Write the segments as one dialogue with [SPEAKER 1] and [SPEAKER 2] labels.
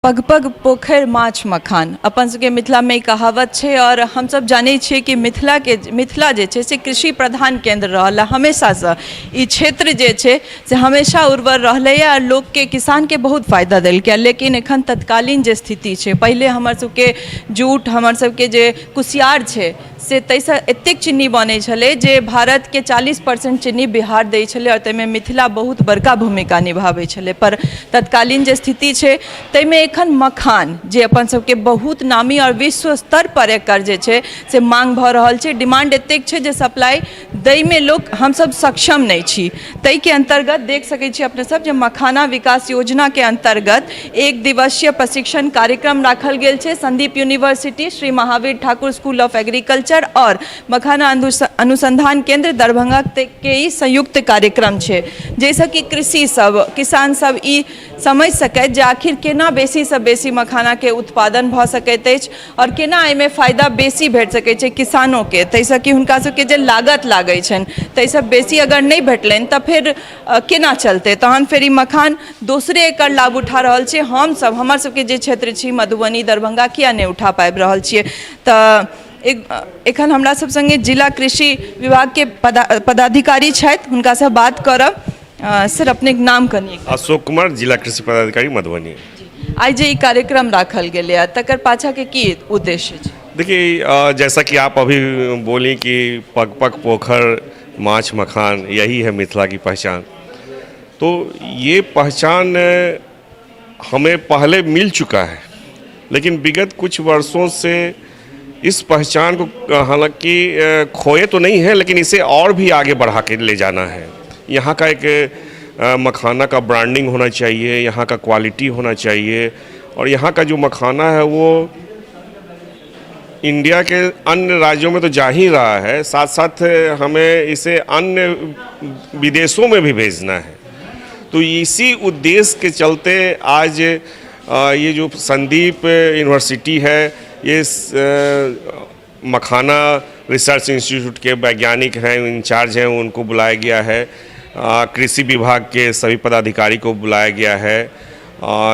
[SPEAKER 1] पग पग पोखर माछ मखान अपन सबके मिथिला में कहावत है और हम सब जाने छे कि मिथिला जे छे से कृषि प्रधान केंद्र रहला हमेशा से ई क्षेत्र जे छे से हमेशा उर्वर रहले और लोग के किसान के बहुत फायदा दिल के। लेकिन एखन तत्कालीन जे स्थिति छे पहले हमर सबके जूट हमर सबके जे कुसियार छे से तैसा एतेक चीनी बने छले जे भारत के 40% चीनी बिहार दै छले और तैमे मिथिला बहुत बड़का भूमिका निभावे छले। पर तत्कालीन जे स्थिति छे तैमे एखन मखान जे अपन सबके बहुत नामी और विश्व स्तर पर एकर जे छे से मांग भ रहल छे, डिमांड एतेक छे जे सप्लाई दै में लोग हम सब सक्षम नहीं छी। तै के अंतर्गत देख सकै छी अपने सब जे मखाना विकास योजना के अंतर्गत 1 दिवसीय प्रशिक्षण कार्यक्रम राखल गेल छे। Sandeep university, Shri Mahavir Thakur school of agriculture और मखाना अनुसंधान केंद्र दरभंगा के ई संयुक्त कार्यक्रम छे, जैसा कि कृषि सब किसान सब ई समझ सकै जे आखिर केना बेसी से बेसी मखाना के उत्पादन भ सकैत अछि और केना एहिमे फायदा बेसी भेट सकै छै किसानों के, तैसा कि हुनका सबके जे लागत लागै छनि तैसा बेसी अगर नहीं भेटलनि तऽ फिर केना चलते। तहन फिर ई मखान दोसरे एकर लाभ उठा रहल छै। हम सब हमर सबके जे क्षेत्र छी मधुबनी दरभंगा किया नहीं उठा पाबि रहल छियै। तऽ एखन हमरा सब संगे जिला कृषि विभाग के पदाधिकारी छथि, हुनका से बात करब। सर अपने नाम कनिए।
[SPEAKER 2] अशोक कुमार, जिला कृषि पदाधिकारी मधुबनी।
[SPEAKER 1] आज जे कार्यक्रम राखल गेले तकर पाछा के की उद्देश्य छै?
[SPEAKER 2] देखिए, जैसा कि आप अभी बोली कि पग पग पोखर माछ मखान यही है मिथिला की पहचान, तो ये पहचान हमें पहले मिल चुका है, लेकिन विगत कुछ वर्षों से इस पहचान को हालांकि खोए तो नहीं है, लेकिन इसे और भी आगे बढ़ा के ले जाना है। यहाँ का एक मखाना का ब्रांडिंग होना चाहिए, यहाँ का क्वालिटी होना चाहिए, और यहाँ का जो मखाना है वो इंडिया के अन्य राज्यों में तो जा ही रहा है, साथ साथ हमें इसे अन्य विदेशों में भी भेजना है। तो इसी उद्देश्य के चलते आज ये जो संदीप यूनिवर्सिटी है, ये मखाना रिसर्च इंस्टीट्यूट के वैज्ञानिक हैं, इंचार्ज हैं, उनको बुलाया गया है। कृषि विभाग के सभी पदाधिकारी को बुलाया गया है,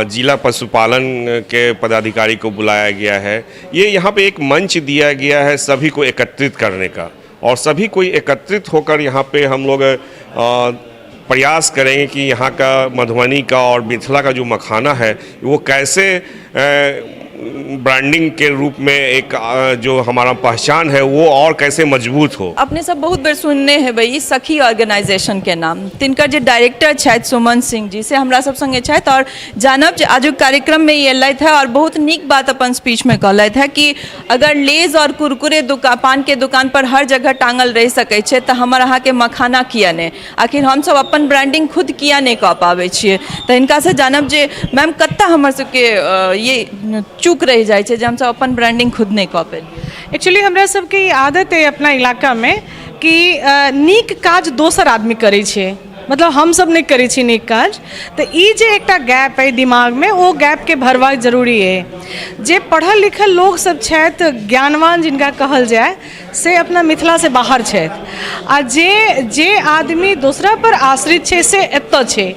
[SPEAKER 2] जिला पशुपालन के पदाधिकारी को बुलाया गया है। ये यहाँ पे एक मंच दिया गया है सभी को एकत्रित करने का, और सभी कोई एकत्रित होकर यहाँ पे हम लोग प्रयास करेंगे कि यहाँ का मधुबनी का और मिथिला का जो मखाना है वो कैसे ब्रांडिंग के रूप में एक जो हमारा पहचान है वो और कैसे मजबूत हो।
[SPEAKER 1] अपने सब बहुत बेर सुनने हैं भाई सखी ऑर्गेनाइजेशन के नाम, तिनकर जो डायरेक्टर छथि सुमन सिंह जी से हमरा सब संगे छथि, और जानब जे आजुक कार्यक्रम में ये एलथि है और बहुत नीक बात अपन स्पीच में कहलथि है कि अगर लेज और कुरकुरे पान के दुकान पर हर जगह टांगल रह सकै छै तऽ हमर अहाँ के मखाना किया नहीं, आखिर हम सब अपन ब्रांडिंग खुद किया नहीं कऽ पाबै छियै। तऽ हिनका से जानब जे मैम कत्ता हमर सबके ये चूक रह जाए छे जे हम सब अपन ब्रांडिंग खुद नहीं कऽ पेली।
[SPEAKER 3] एक्चुअली हमरा सबके आदत है अपना इलाका में कि नीक काज दोसर आदमी करे छे, मतलब हम सब नहीं करे छी नीक काज, तो ई जे एकटा गैप है दिमाग में, वो गैप के भरवा जरूरी है। जे पढ़ल लिखल लोग सब छथि, ज्ञानवान जिनका कहल जाए, से अपना मिथिला से बाहर छथि, आ जे आदमी दूसरा पर आश्रित छे से एतऽ छे,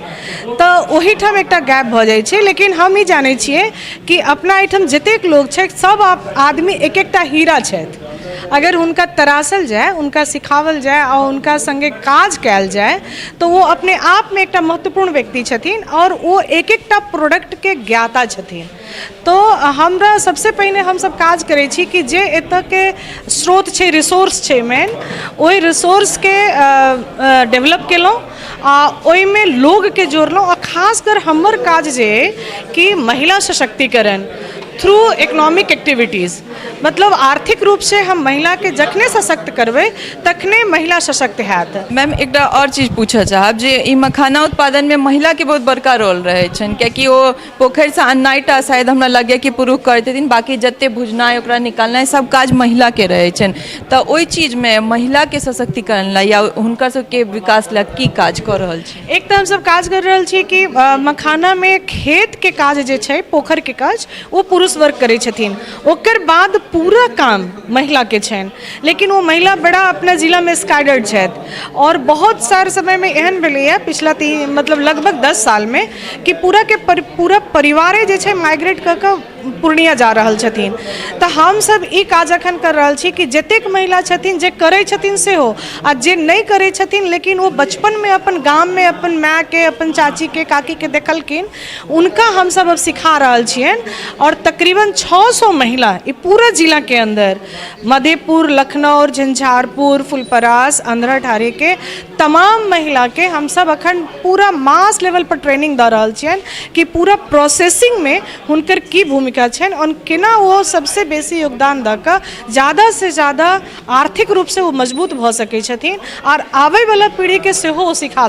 [SPEAKER 3] तो ओही ठाम एकटा गैप भ जाय छे। लेकिन हम ई जानै छियै कि अपना एहिठाम जतेक लोग छथि सब आदमी एक एकटा हीरा छथि। अगर उनका तरासल जाए, उनका सिखावल जाए और उनका संगे काज कैल जाए तो वो अपने आप में एकटा महत्वपूर्ण व्यक्ति छथिन और वो एक एकटा प्रोडक्ट के ज्ञाता छथिन। तो हमरा सबसे पहले हम सब काज करै छी कि जे एतऽ के स्रोत छै, रिसोर्स छै मेन, ओहि रिसोर्स के डेवलप केलहुँ आ ओहिमे लोग के जोड़लहुँ। और खासकर हमर काज जे कि महिला सशक्तिकरण थ्रू इकोनॉमिक एक्टिविटीज़, मतलब आर्थिक रूप से हम महिला के जखने सशक्त करबै तखने महिला सशक्त हैत।
[SPEAKER 1] मैम एक और चीज़ पूछा चाहब जे ई मखाना उत्पादन में महिला के बहुत बड़का रोल रहे छन, क्योंकि वो पोखर से अन्नाइटा शायद हमरा लगे कि पुरुष करते दिन, बाकी जत्ते भुजनाइ ओकरा निकालनाइ सब काज महिला के रहे छन। तो ओई चीज में महिला के सशक्तिकरण ला या हुनकर सबके विकास ला की काज कर रहल छी?
[SPEAKER 3] एक तो हम सब काज कर रहल छी कि मखाना में खेत के काज जे छै, पोखर के काज, वो पुरुष पुरुष वर्ग करै छथिन, ओकर बाद पूरा काम महिला के छनि। लेकिन वो महिला बड़ा अपना जिला में स्कैडर्ड छथि और बहुत सार समय में एहन भेलैया पिछला मतलब लगभग 10 साल में कि पूरा परिवारे जे छै माइग्रेट कऽ कऽ पूर्णिया जा रहल छथिन। तऽ हम सब ई काज अखन कर रहल छी कि जतेक महिला छथिन जे करै छथिन सेहो आ जे नहीं करै छथिन लेकिन वो बचपन में अपन गाम में अपन माय के, अपन चाची के, काकी के देखलखिन, उनका हम सब अब सिखा रहल छियन। और तकरीबन 600 महिला ये पूरा जिला के अंदर मधेपुर, लखनऊ, झंझारपुर, फुलपरास, अंधरा ठारे के तमाम महिला के हम सब अखन पूरा मास लेवल पर ट्रेनिंग दे रहल छियन कि पूरा प्रोसेसिंग में हुनकर की भूमिका छनि और केना वो सबसे बेसी योगदान दऽ कऽ ज़्यादा से ज़्यादा आर्थिक रूप से वो मजबूत भऽ सकै छथिन और आबै वाला पीढ़ी के सेहो वो सिखा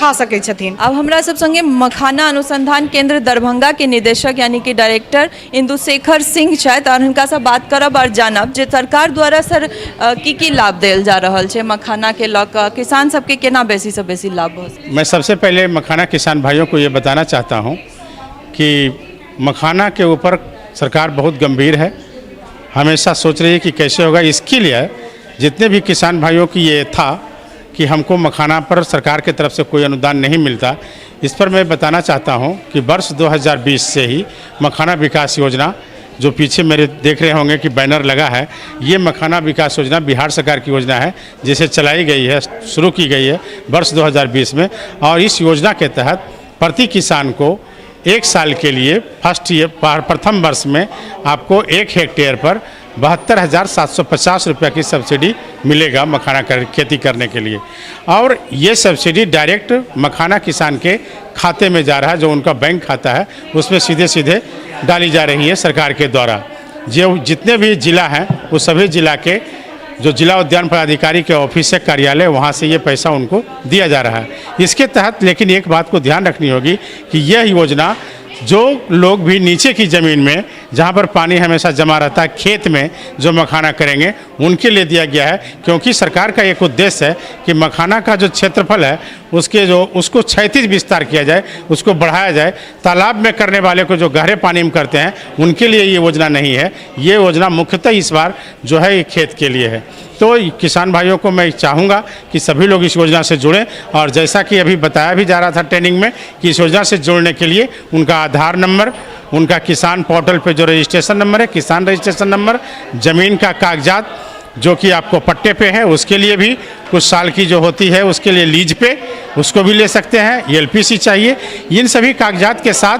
[SPEAKER 3] सकै छथिन।
[SPEAKER 1] अब हमरा सब संगे मखाना अनुसंधान केंद्र दरभंगा के निदेशक यानी कि डायरेक्टर इंदुशेखर सिंह छथि और हुनका से बात करब और जानब जे सरकार द्वारा सर की लाभ देल जा रहल छै मखाना के लऽ कऽ किसान सबके केना बेसी से बेसी लाभ हो सकै।
[SPEAKER 4] मैं सबसे पहले मखाना किसान भाइयों को ये बताना चाहता हूँ कि मखाना के ऊपर सरकार बहुत गंभीर है, हमेशा सोच रही है कि कैसे होगा। इसके लिए जितने भी किसान भाइयों की ये था कि हमको मखाना पर सरकार की तरफ से कोई अनुदान नहीं मिलता, इस पर मैं बताना चाहता हूँ कि वर्ष 2020 से ही मखाना विकास योजना, जो पीछे मेरे देख रहे होंगे कि बैनर लगा है, ये मखाना विकास योजना बिहार सरकार की योजना है जिसे चलाई गई है, शुरू की गई है वर्ष 2020 में। और इस योजना के तहत प्रति किसान को 1 साल के लिए प्रथम वर्ष में आपको 1 हेक्टेयर पर 72,750 रुपये की सब्सिडी मिलेगा मखाना खेती करने के लिए। और ये सब्सिडी डायरेक्ट मखाना किसान के खाते में जा रहा है, जो उनका बैंक खाता है उसमें सीधे सीधे डाली जा रही है सरकार के द्वारा। जो जितने भी जिला हैं वो सभी जिला के जो जिला उद्यान पदाधिकारी के ऑफिस है, कार्यालय, वहाँ से ये पैसा उनको दिया जा रहा है। इसके तहत लेकिन एक बात को ध्यान रखनी होगी कि यह योजना जो लोग भी नीचे की ज़मीन में जहाँ पर पानी हमेशा जमा रहता है, खेत में जो मखाना करेंगे उनके लिए दिया गया है, क्योंकि सरकार का एक उद्देश्य है कि मखाना का जो क्षेत्रफल है उसको क्षैतिज विस्तार किया जाए, उसको बढ़ाया जाए। तालाब में करने वाले को जो गहरे पानी में करते हैं उनके लिए ये योजना नहीं है। ये योजना मुख्यतः इस बार जो है ये खेत के लिए है। तो किसान भाइयों को मैं चाहूँगा कि सभी लोग इस योजना से जुड़ें। और जैसा कि अभी बताया भी जा रहा था ट्रेनिंग में कि इस योजना से जुड़ने के लिए उनका आधार नंबर, उनका किसान पोर्टल पे जो रजिस्ट्रेशन नंबर है, किसान रजिस्ट्रेशन नंबर, ज़मीन का कागजात जो कि आपको पट्टे पे है, उसके लिए भी कुछ साल की जो होती है उसके लिए लीज पे उसको भी ले सकते हैं, एलपीसी चाहिए। इन सभी कागजात के साथ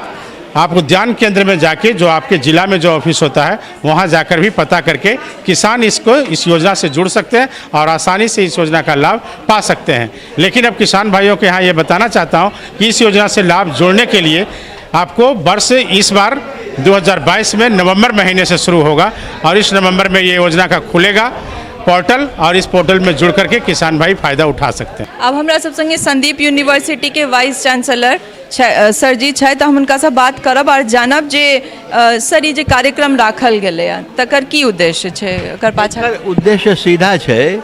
[SPEAKER 4] आप उद्यान केंद्र में जाके जो आपके ज़िला में जो ऑफिस होता है वहाँ जाकर भी पता करके किसान इस योजना से जुड़ सकते हैं और आसानी से इस योजना का लाभ पा सकते हैं। लेकिन अब किसान भाइयों के यहाँ ये बताना चाहता हूँ कि इस योजना से लाभ जोड़ने के लिए आपको वर्ष इस बार 2022 में नवंबर महीने से शुरू होगा और इस नवंबर में ये योजना का खुलेगा पोर्टल और इस पोर्टल में जुड़ करके किसान भाई फायदा उठा सकते हैं।
[SPEAKER 1] अब हमरा सब संगे संदीप यूनिवर्सिटी के वाइस चांसलर सर जी छै, तो हम उनका से बात करब और जानब जे सर ये जे कार्यक्रम राखल गेलै तकर की उद्देश्य छै, एकर पाछा
[SPEAKER 5] उद्देश्य सीधा छै,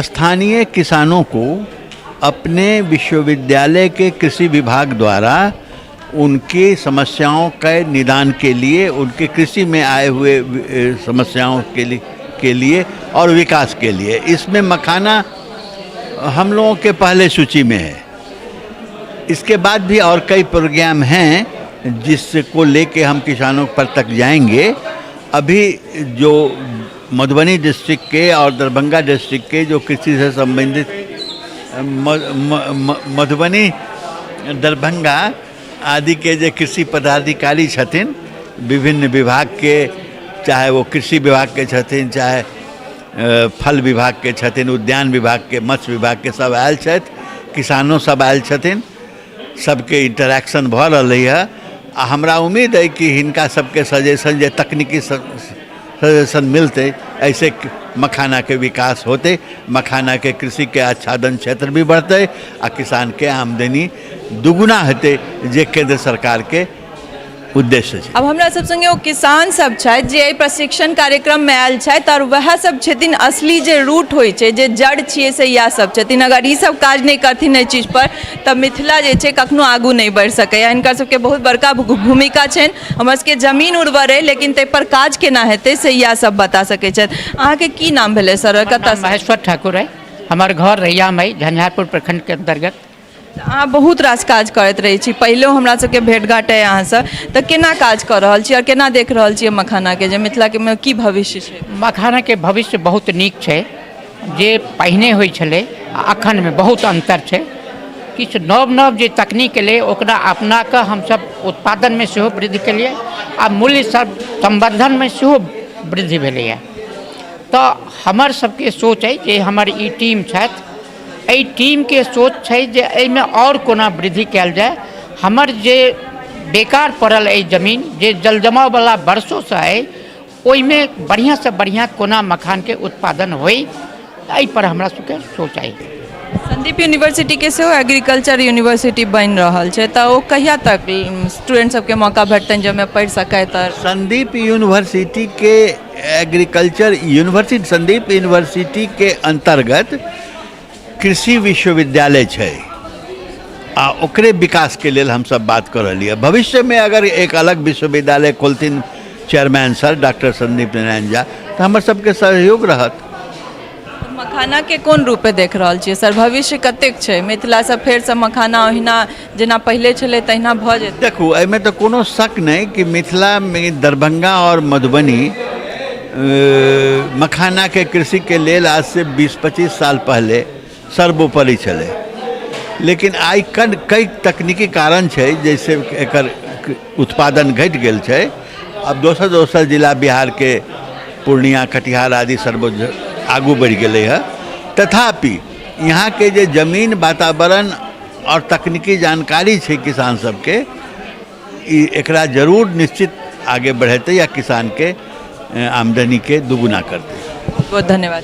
[SPEAKER 5] स्थानीय किसानों को अपने विश्वविद्यालय के कृषि विभाग द्वारा उनकी समस्याओं के निदान के लिए, उनके कृषि में आए हुए समस्याओं के लिए और विकास के लिए। इसमें मखाना हम लोगों के पहले सूची में है। इसके बाद भी और कई प्रोग्राम हैं जिसको लेके हम किसानों पर तक जाएंगे। अभी जो मधुबनी डिस्ट्रिक्ट के और दरभंगा डिस्ट्रिक्ट के जो कृषि से संबंधित मधुबनी, दरभंगा आदि के जो कृषि पदाधिकारी छथिन विभिन्न विभाग के, चाहे वो कृषि विभाग के छथिन, चाहे फल विभाग के छथिन, उद्यान विभाग के, मत्स्य विभाग के, सब आयल छथि, किसानों सब आयल छथिन, सबके इंटरेक्शन भऽ रहलै है। आ हमरा उम्मीद है कि हिनका सबके सजेशन जे तकनीकी सजेशन मिलते, ऐसे मखाना के विकास होते, मखाना के कृषि के आच्छादन क्षेत्र भी बढ़ते आ किसान के आमदनी दुगुना होते, जे केंद्र सरकार के उद्देश्य छै।
[SPEAKER 1] अब हमरा सब संगे ओ किसान सब छथि जे एहि प्रशिक्षण कार्यक्रम में आयल छथि और वएह सब छथिन असली जे रूट होइ छै, जे जड़ छियै से इएह सब छथिन। अगर ई सब काज नहि करथिन एहि चीज पर तऽ मिथिला जे छै कखनो आगू नहि बढ़ि सकैया। हिनकर सबके बहुत बड़का भूमिका छनि। हमर सबके जमीन उर्वर अइ लेकिन ताहि पर काज केना हेतै से इएह सब बता सकै छथि। अहाँके की नाम भेलै सर, कतऽ?
[SPEAKER 6] महेश्वर ठाकुर है, हमार घर रैयामई झंझारपुर प्रखंड के अंतर्गत।
[SPEAKER 1] अहाँ बहुत रास काज करैत रहै छी, पहिलो हमरा सबके भेंट घाट अइ अहाँसँ, तऽ केना काज कऽ रहल छी और केना देख रहल छियै मखानाके, जे मिथिलाके में की भविष्य छै?
[SPEAKER 6] मखाना के भविष्य बहुत नीक छै। जे पहिने होइ छलै अखन में बहुत अंतर छै। किछु नव नव जे तकनीक एलै ओकरा अपना कऽ हमसब उत्पादन में सेहो वृद्धि केलियै आ मूल्य संवर्धन में सेहो वृद्धि भेलैए। तऽ हमर सबके सोच है जे हमर ई टीम छथि, एहि टीम के सोच छै जे एहिमे और कोना वृद्धि कयल जाय। हमर जे बेकार पड़ल अइ जमीन, जे जलजमाव वाला वर्षों से अइ, ओहिमे बढ़िया से बढ़िया कोना मखान के उत्पादन होई, एहि पर हमरा सबके सोच अइ।
[SPEAKER 1] संदीप यूनिवर्सिटी के सेहो एग्रीकल्चर यूनिवर्सिटी बनि रहल छै, तऽ ओ कहिया तक स्टूडेंट सबके मौका भेटतनि जाहिमे पढ़ि सकैत?
[SPEAKER 5] संदीप यूनिवर्सिटी के एग्रीकल्चर यूनिवर्सिटी, संदीप यूनिवर्सिटी के अंतर्गत कृषि विश्वविद्यालय छै आ ओकरे विकास के लेल हम सब बात कर रही है। भविष्य में अगर एक अलग विश्वविद्यालय खोलथिन chairman sir doctor Sandeep Narayan Jha, तो हमर सबके सहयोग रहत।
[SPEAKER 1] मखाना के कोन रूपे देख रहल छियै सर? भविष्य कतेक छै? मिथिला से फेर से मखाना ओहिना जेना पहिले छलै तहिना भऽ जेतै?
[SPEAKER 5] देखू, एहिमे तो कोनो शक नहीं कि मिथिला में दरभंगा और मधुबनी मखाना के कृषि के लेल आज से 20-25 साल पहले सर्वोपरि चले, लेकिन आई कई तकनीकी कारण छै जैसे एकर उत्पादन घट गेल छै। अब दोसर जिला बिहार के पूर्णिया, कटिहार आदि सर्व आगू बढ़ गए है। तथापि यहाँ के जे जमीन, वातावरण और तकनीकी जानकारी छै किसान सबके, एकरा जरूर निश्चित आगे बढ़ेते या किसान के आमदनी के दुगुना करते।
[SPEAKER 1] बहुत धन्यवाद।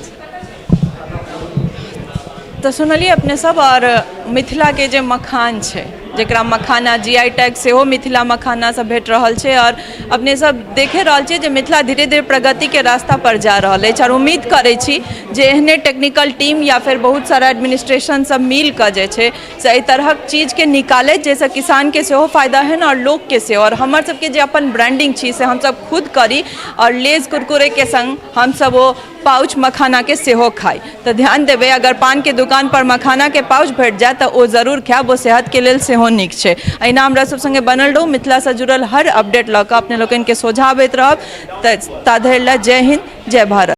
[SPEAKER 1] तो सुनलिए अपने सब, और मिथिला के जे मखान छै जकरा मखाना जीआई टैग सेहो मिथिला मखाना से भेट रहल छै, और अपने सब देखे रहल छियै जे मिथिला धीरे धीरे प्रगति के रास्ता पर जा रहल अछि। और उम्मीद करै छी जे एहने टेक्निकल टीम या फिर बहुत सारा एडमिनिस्ट्रेशन सब मिल कऽ जे छै से एहि तरहक चीज के निकाले, जाहिसँ किसान के सेहो फायदा है और लोग के सेहो। और हमर सबके जे अपन ब्रांडिंग छी से हम सब खुद करी, और लेज कुरकुरे के संग हम सब वो पाउच मखाना के सेहो खाई। तो ध्यान देवे, अगर पान के दुकान पर मखाना के पाउच भेट जाए तो वो जरूर खायब, वो सेहत के लेल सेहो नीक छै। अहिना हमरा सब संगे बनल रहू, मिथिला से जुड़ल हर अपडेट लऽ कऽ अपने लोकनि के सोझा आबैत रहब। ता धरि लए जय हिंद, जय भारत।